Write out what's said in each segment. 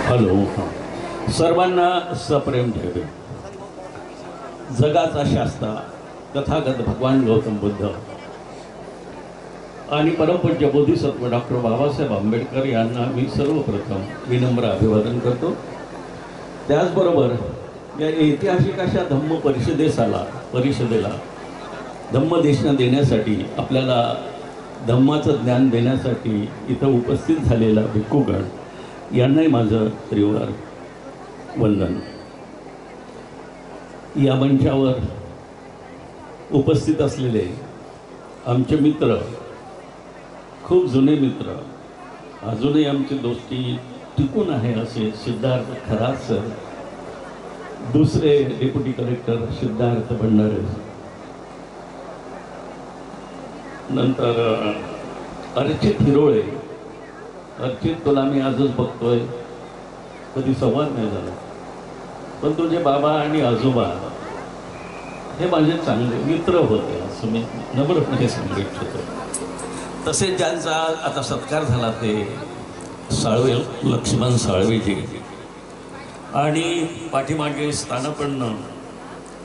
Hello. सर्वांना सप्रेम ठेवे. जगाचा शास्ता तथागत भगवान गौतम बुद्ध आणि परमपूज्य बोधिसत्व डॉक्टर बाबासाहेब आंबेडकर यांना मी सर्वप्रथम विनम्र अभिवादन करतो. त्याचबरोबर या ऐतिहासिक अशा धम्म परिषदेला धम्मदेशना देण्यासाठी, आपल्याला धम्माचं ज्ञान देण्यासाठी इथं उपस्थित झालेला भिक्खूगण यांनाही माझं त्रिवार वंदन. या मंचावर उपस्थित असलेले आमचे मित्र, खूप जुने मित्र, अजूनही आमची दोस्ती टिकून आहे असे सिद्धार्थ खरात सर, दुसरे डेप्युटी कलेक्टर सिद्धार्थ भंडारे, नंतर अर्चित हिरोळे. अर्चित, तुला मी आजच बघतोय, कधी संवाद नाही झाला, पण तुझे बाबा आणि आजोबा हे माझे चांगले मित्र होते असं मी नम्रपणे सांगू इच्छितो. तसेच ज्यांचा आता सत्कार झाला ते साळवे, लक्ष्मण साळवेजी, आणि पाठीमागे स्थानापन्न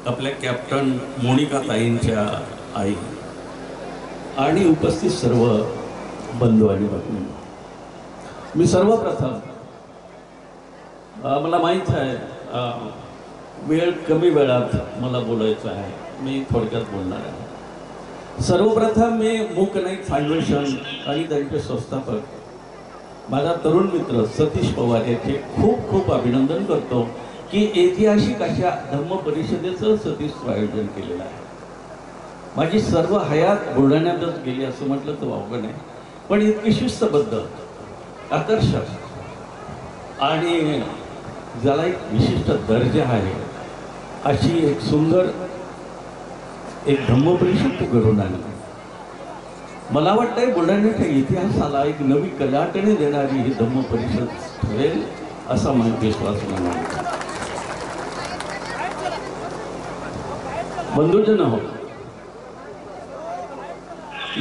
आपल्या कॅप्टन मोनिका ताईंच्या आई, आणि उपस्थित सर्व बंधू आणि भगिनी. मी सर्वप्रथम, मला माहीत आहे वेळ कमी वेळात मला बोलायचं आहे, मी थोडक्यात बोलणार आहे. सर्वप्रथम मी मूक नाईक फाउंडेशन आणि त्यांचे संस्थापक माझा तरुण मित्र सतीश पवार याचे खूप खूप अभिनंदन करतो की ऐतिहासिक अशा धम्म परिषदेचं सतीश आयोजन केलेलं आहे. माझी सर्व हयात बुलढाण्यातच गेली असं म्हटलं तर वावगं नाही, पण इतकी शिस्तबद्ध, आकर्षक आणि ज्याला एक विशिष्ट दर्जा आहे अशी एक सुंदर एक धम्म परिषद घडून आली. मला वाटतंय बुलढाण्याच्या इतिहासाला एक नवी कलाटणी देणारी ही धम्म परिषद ठरेल असा माझा विश्वास मला वाटतो. बंधूजन हो,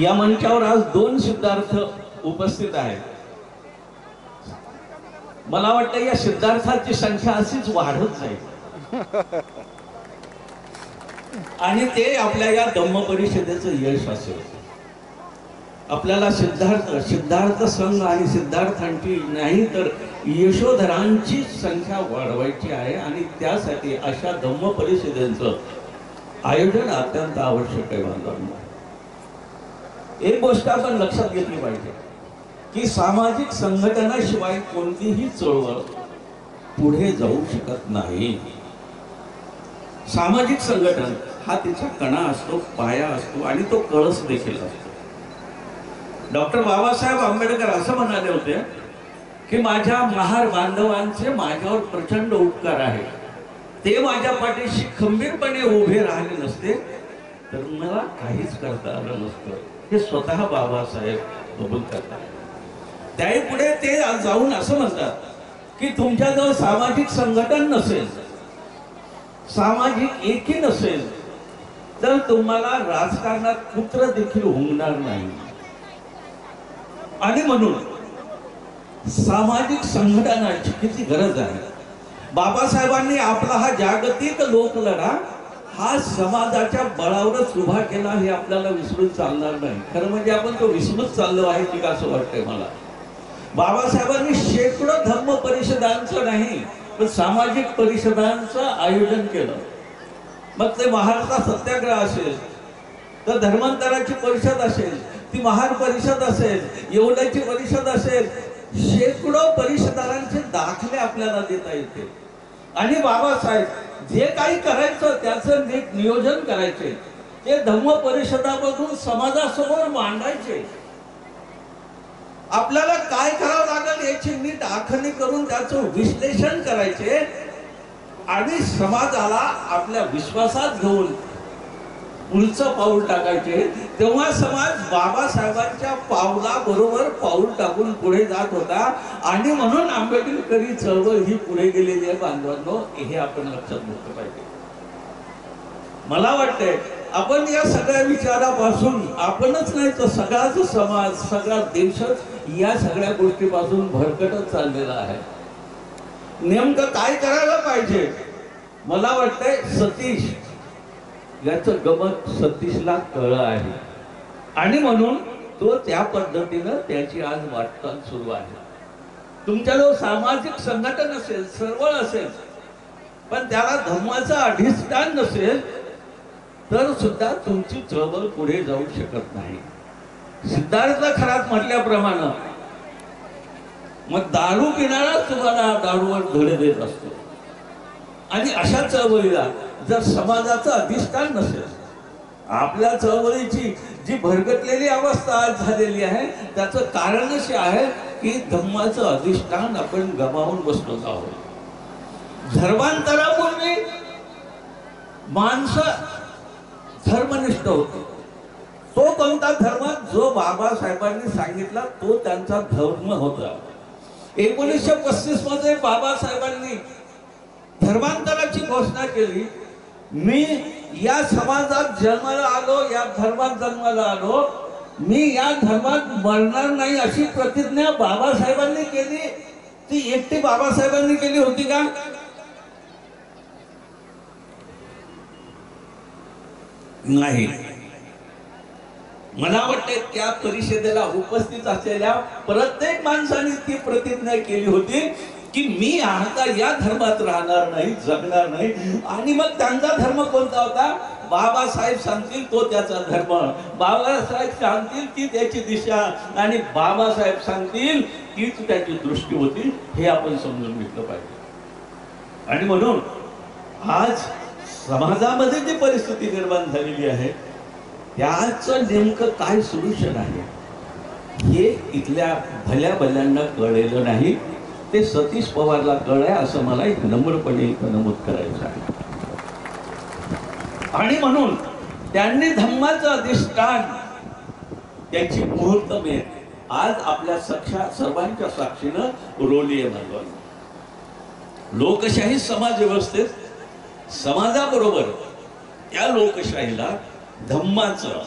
या मंचावर आज दोन सिद्धार्थ उपस्थित आहेत. मला वाटतं या सिद्धार्थाची संख्या अशीच वाढत जाईल आणि ते आपल्या या धम्म परिषदेचं यश असेल. आपल्याला सिद्धार्थ संघ आणि सिद्धार्थांची नाही तर यशोधरांची संख्या वाढवायची आहे आणि त्यासाठी अशा धम्म परिषदेचं आयोजन अत्यंत आवश्यक आहे. बांधवांनो, एक गोष्ट आपण लक्षात घेतली पाहिजे की सामाजिक संघटनाशिवाय कोणतीही चळवळ पुढे जाऊ शकत नाही. सामाजिक संघटन हा तिचा कणा असतो, पाया असतो आणि तो कळस देखील असतो. डॉक्टर बाबासाहेब आंबेडकर असं म्हणाले होते की माझ्या महार बांधवांचे माझ्यावर प्रचंड उपकार आहे, ते माझ्या पाठीशी खंबीरपणे उभे राहिले नसते तर मला काहीच करता आलं नसतं. हे स्वतः बाबासाहेब कबूल करतात. त्याही पुढे ते जाऊन असं म्हणतात की तुमच्याजवळ सामाजिक संघटन नसेल, सामाजिक एकी नसेल तर तुम्हाला राजकारणात पुत्र देखील होणार नाही. आणि म्हणून सामाजिक संघटनाची किती गरज आहे. बाबासाहेबांनी आपला हा जागतिक लोकलढा हा समाजाच्या बळावरच उभा केला, हे आपल्याला विसरून चालणार नाही. खरं म्हणजे आपण तो विसरूनच चाललो आहे की असं वाटतंय मला. बाबासाहेबांनी शेकडो धम्म परिषदांचं नाही पण सामाजिक परिषदांचं आयोजन केलं. मग ते महाराष्ट्र सत्याग्रह असेल, तर धर्मांतराची परिषद असेल, ती महार परिषद असेल, येवल्याची परिषद असेल, शेकडो परिषदांचे दाखले आपल्याला देता येते. आणि बाबासाहेब जे काही करायचं त्याचं नीट नियोजन करायचे, ते धम्म परिषदामधून समाजासमोर मांडायचे. आपल्याला काय करावं लागेल याची नीट आखणी करून त्याचं विश्लेषण करायचे आणि समाजाला आपल्या विश्वासात घेऊन पुढचं पाऊल टाकायचे. तेव्हा समाज बाबासाहेबांच्या पावलाबरोबर पाऊल टाकून पुढे जात होता आणि म्हणून आंबेडकरी चळवळ ही पुढे गेलेली आहे. बांधवांनो, हे आपण लक्षात घेतलं पाहिजे. मला वाटतंय आपण या सगळ्या विचारापासून, आपणच नाही तर सगळाच समाज, सगळा देशच या सगळ्या गोष्टीपासून भरकटत चाललेला आहे. नेमकं काय करायला पाहिजे? मला वाटतंय सतीश याचं गमत सतीशला कळलं आहे आणि म्हणून तो त्या पद्धतीनं त्याची आज वाटचाल सुरू आहे. तुमच्याजवळ सामाजिक संघटन असेल, चळवळ असेल, पण त्याला धर्माचं अधिष्ठान नसेल तर सुद्धा तुमची चळवळ पुढे जाऊ शकत नाही. सिद्धार्थ खरात म्हटल्याप्रमाणे मग दारू पिणारा तुम्हाला दारूवर धडे देत असतो आणि अशा चळवळीला जर समाजाचं अधिष्ठान नसेल, आपल्या चळवळीची जी भरकटलेली अवस्था आज झालेली आहे त्याचं कारण असे आहे की धर्माचं अधिष्ठान आपण गमावून बसलो आहोत. धर्मांतरापूर्वी माणसं धर्मनिष्ठ होते. तो कोणता धर्म? जो बाबासाहेबांनी सांगितला तो त्यांचा धर्म होता. 1935 मध्ये बाबासाहेबांनी धर्मांतराची घोषणा केली. मी या समाजात जन्माला आलो, या धर्मात जन्माला आलो, मी या धर्मात मरणार नाही अशी प्रतिज्ञा बाबासाहेबांनी केली. ती एकटी बाबासाहेबांनी केली होती का? नाही. मला वाटते त्या परिषदेला उपस्थित असलेल्या प्रत्येक माणसाने ती प्रतिज्ञा केली होती की मी आता या धर्मात राहणार नाही, जगणार नाही. आणि मग त्यांचा धर्म कोणता होता? बाबासाहेब सांगतील तो त्याचा धर्म, बाबासाहेब सांगतील ती त्याची दिशा आणि बाबासाहेब सांगतील तीच त्याची दृष्टी होती. हे आपण समजून घेतलं पाहिजे. आणि म्हणून आज समाजामध्ये जी परिस्थिती निर्माण झालेली आहे त्याचं नेमकं काय सोल्युशन आहे हे इथल्या भल्या भल्यांना कळलेलं नाही. ते सतीश पवारला कळलंय असं मला एक नम्रपणे इथं नमूद करायचं आहे. आणि म्हणून त्यांनी धम्माचं अधिष्ठान त्याची मुहूर्तमेढ आज आपल्या सर्वांच्या साक्षीनं रोली आहे. लोकशाही समाज व्यवस्थेत समाजाबरोबर त्या लोकशाहीला धम्माचं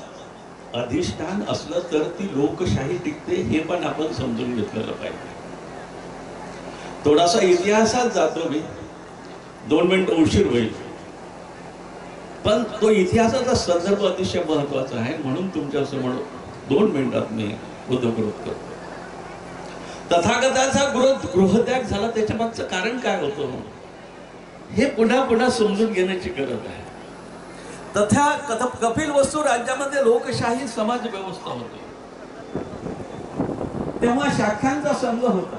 अधिष्ठान असलं तर ती लोकशाही टिकते. हे पण आपण समजून घेतलेलं पाहिजे. थोडासा इतिहासात जातो मी, 2 मिनिटं उशीर होईल, पण तो इतिहासाचा संदर्भ अतिशय महत्वाचा आहे म्हणून तुमच्या समोर 2 मिनिटात मी उद्योगरोध करतो. तथागताचा गृहत्याग झाला, त्याच्या मागचं कारण काय होतं हे पुन्हा पुन्हा समजून घेण्याची गरज आहे. कपिलवस्तू राज्यामध्ये लोकशाही समाज व्यवस्था होती. तेव्हा शाख्यांचा संघ होता.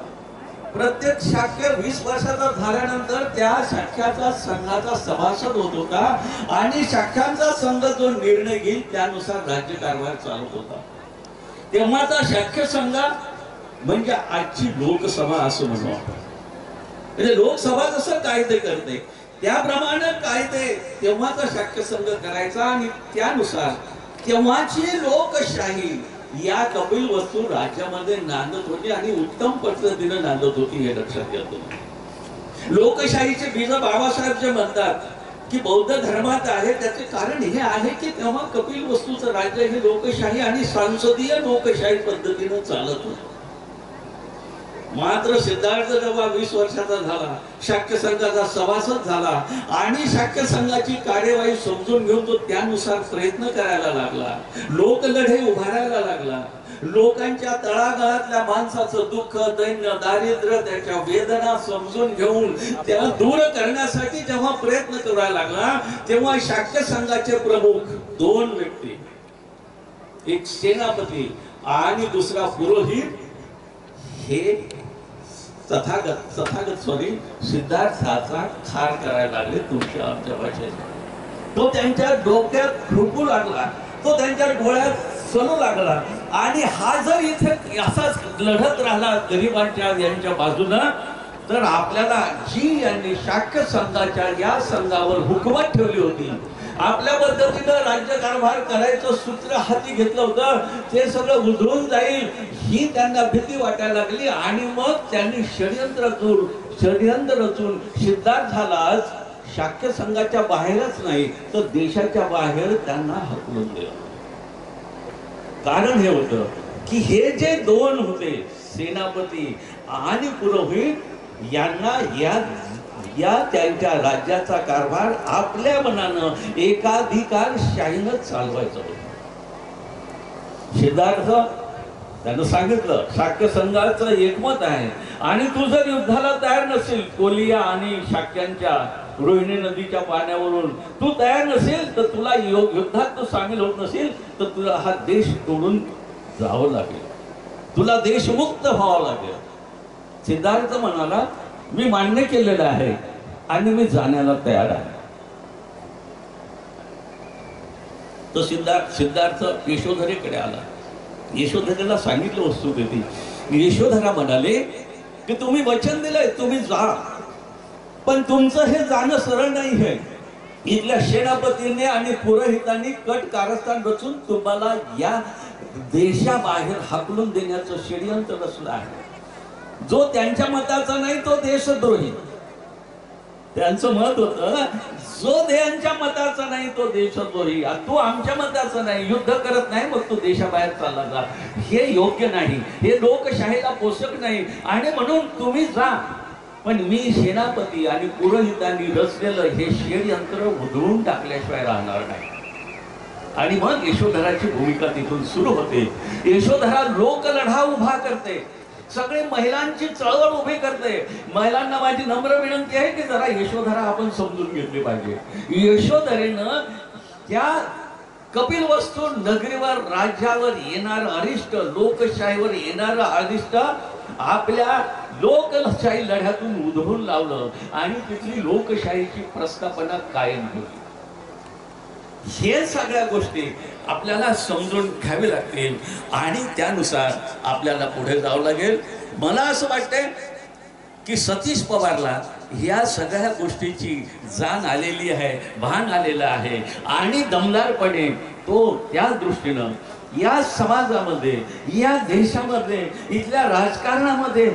प्रत्येक शाखे 20 वर्षाचा झाल्यानंतर त्या शाख्याचा संघाचा सभासद होत होता आणि शाख्यांचा संघ जो निर्णय घेईल त्यानुसार राज्यकारभार चालत होता. तेव्हाचा शाख्य संघ म्हणजे आजची लोकसभा असं म्हणू आपण. म्हणजे लोकसभा जसं कायदे करते त्याप्रमाणे कायदे तेव्हाचा शाख्य संघ करायचा आणि त्यानुसार तेव्हाची लोकशाही या कपिलवस्तू राज्यामध्ये नांदत होती आणि उत्तम पद्धतीने नांदत होती. हे लक्षात घ्या तुम्ही. लोकशाहीचे बीज बाबासाहेब जे म्हणतात की बौद्ध धर्मात आहे त्याचे कारण हे आहे की तेव्हा कपिलवस्तूचं राज्य हे लोकशाही आणि संसदीय लोकशाही पद्धतीने चालत होतं. मात्र सिद्धार्थ जेव्हा 20 वर्षाचा झाला, शाक्य संघाचा सभासद झाला आणि शाक्य संघाची कार्यवाही समजून घेऊन तो त्यानुसार प्रयत्न करायला लागला, लोकलढे उभारायला लागला. लोकांच्या तळागाळातल्या माणसाचं दुःख, दैन्य, दारिद्र्य, त्याच्या वेदना समजून घेऊन त्या दूर करण्यासाठी जेव्हा प्रयत्न करायला लागला तेव्हा शाक्य संघाचे प्रमुख 2 व्यक्ती, एक सेनापती आणि दुसरा पुरोहित, हे तथागत सिद्धार्थाचा खार करायला लागले तुमच्या आमच्या भाषेत. तो त्यांच्या डोक्यात खुपू लागला, तो त्यांच्या डोळ्यात चलू लागला आणि हा जर इथे असाच लढत राहिला गरिबांच्या यांच्या बाजूनं तर आपल्याला जी यांनी शाक्य संघाच्या या संघावर हुकूमत ठेवली होती, आपल्या पद्धतीनं राज्यकारभार करायचं सूत्र हाती घेतलं होतं ते सगळं उधळून जाईल ही त्यांना भीती वाटायला लागली. आणि मग त्यांनी षडयंत्र रचून सिद्धार्थाला शाक्य संघाच्या बाहेरच नाही तर देशाच्या बाहेर त्यांना हकलून दिलं. कारण हे होतं की हे जे 2 होते सेनापती आणि पुरोहित यांना या त्यांच्या राज्याचा कारभार आपल्या मनानं एकाधिकारशाहीनं चालवायचा होता. सिद्धार्थ त्यानं सांगितलं शाक्य संघाचं एकमत आहे आणि तू जर युद्धाला तयार नसेल, कोलिया आणि शाक्यांच्या रोहिणी नदीच्या पाण्यावरून तू तयार नसेल, तर तुला युद्धात तू सामील होत नसेल, तर तुला हा देश सोडून जावं लागेल, तुला देशमुक्त व्हावं लागेल. सिद्धार्थ म्हणाला मी मान्य केलेलं आहे आणि मी जाण्याला तयार आहे. तो सिद्धार्थ यशोधरेकडे आला. यशोधरेला सांगितलं वस्तुस्थिती. यशोधरा म्हणाले की तुम्ही वचन दिलंय, तुम्ही जा, पण तुमचं हे जाणं सरळ नाही आहे. इथल्या सेनापतीने आणि पुरोहितांनी कट कारस्थान रचून तुम्हाला या देशाबाहेर हाकलून देण्याचं षडयंत्र रचलं आहे. जो त्यांच्या मताचा नाही तो देशद्रोही. त्यांचं मत होतं जो त्यांच्या मताचा नाही तो देशद्रोही. तू आमच्या मताचा नाही, युद्ध करत नाही, मग तू देशाबाहेर चालला जा, हे योग्य नाही, हे लोकशाहीला पोषक नाही आणि म्हणून तुम्ही जा, पण मी सेनापती आणि पुरोहितांनी रचलेलं हे षडयंत्र उधळून टाकल्याशिवाय राहणार नाही. आणि मग यशोधराची भूमिका तिथून सुरू होते. यशोधरा लोकलढा उभा करते, सगळे महिलांची चळवळ उभी करते. महिलांना माझी नम्र विनंती आहे की जरा यशोधरा आपण समजून घेतली पाहिजे. यशोधरेनं त्या कपिलवस्तू नगरीवर, राज्यावर येणार अरिष्ट, लोकशाहीवर येणार अरिष्ट आपल्या लोकशाही लढ्यातून उधळून लावलं आणि तिथली लोकशाहीची प्रस्थापना कायम ठेवली. हे सगळ्या गोष्टी आपल्याला समजून घ्यावी लागतील आणि त्यानुसार आपल्याला पुढे जावं लागेल. मला असं वाटतंय की सतीश पवारला या सगळ्या गोष्टीची जाण आलेली आहे, भान आलेलं आहे आणि दमदारपणे तो त्या दृष्टीनं या समाजामध्ये, या देशामध्ये, इथल्या राजकारणामध्ये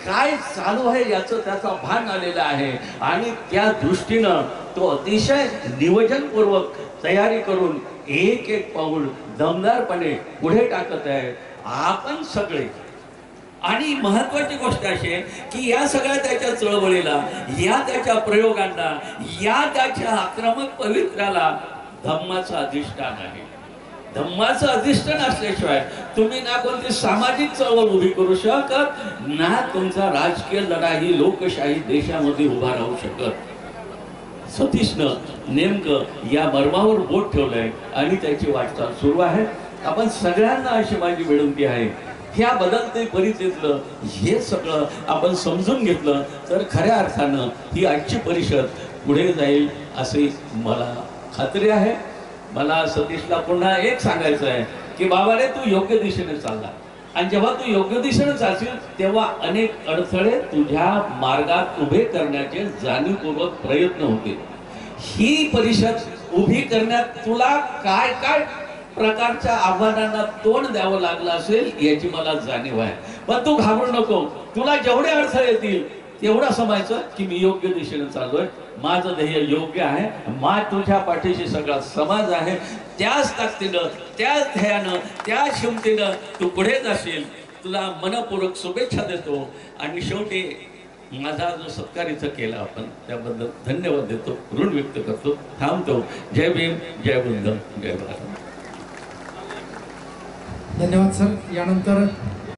काय चालू आहे याचं त्याचा भान आलेलं आहे आणि त्या दृष्टीनं तो अतिशय नियोजनपूर्वक तयारी करून एक एक पाऊल दमदारपणे पुढे टाकत आहे. आपण सगळे, आणि महत्वाची गोष्ट अशी आहे की या सगळ्या त्याच्या चळवळीला, या त्याच्या प्रयोगांना, या त्याच्या आक्रमक पवित्र्याला धम्माचं अधिष्ठान आहे. धम्माचं अधिष्ठान असल्याशिवाय तुम्ही ना कोणती सामाजिक चळवळ उभी करू शकत, ना तुमचा राजकीय लढा ही लोकशाही देशामध्ये उभा राहू शकत. सतीशनं नेमकं या मर्मावर बोट ठेवलंय आणि त्याची वाटचाल सुरू आहे. आपण सगळ्यांना अशी माझी विनंती आहे, ह्या बदलते परिस्थितीतलं हे सगळं आपण समजून घेतलं तर खऱ्या अर्थानं ही आजची परिषद पुढे जाईल अशी मला खात्री आहे. मला सतीशला पुन्हा एक सांगायचं आहे की बाबा रे, तू योग्य दिशेने चालला आणि जेव्हा तू योग्य दिशेने चालशील तेव्हा अनेक अडथळे तुझ्या मार्गात उभे करण्याचे जाणीवपूर्वक प्रयत्न होतील. ही परिषद उभी करण्यात तुला काय काय प्रकारच्या आव्हानांना तोंड द्यावं लागलं असेल याची मला जाणीव आहे. पण तू घाबरू नको. तुला जेवढे अडथळे येतील तेवढं समजायचं की मी योग्य दिशेने चाललोय, माझं ध्येय योग्य आहे, तुझ्या पाठीशी सगळा समाज आहे. त्याच ताकदीनं, त्याच ध्येयानं, त्या क्षमतेनं तू पुढे जाशील. तुला मनपूर्वक शुभेच्छा देतो आणि शेवटी माझा जो सत्कार इथं केला आपण त्याबद्दल धन्यवाद देतो, ऋण व्यक्त करतो, थांबतो. जय भीम, जय बुद्ध, जय भारत. धन्यवाद सर. यानंतर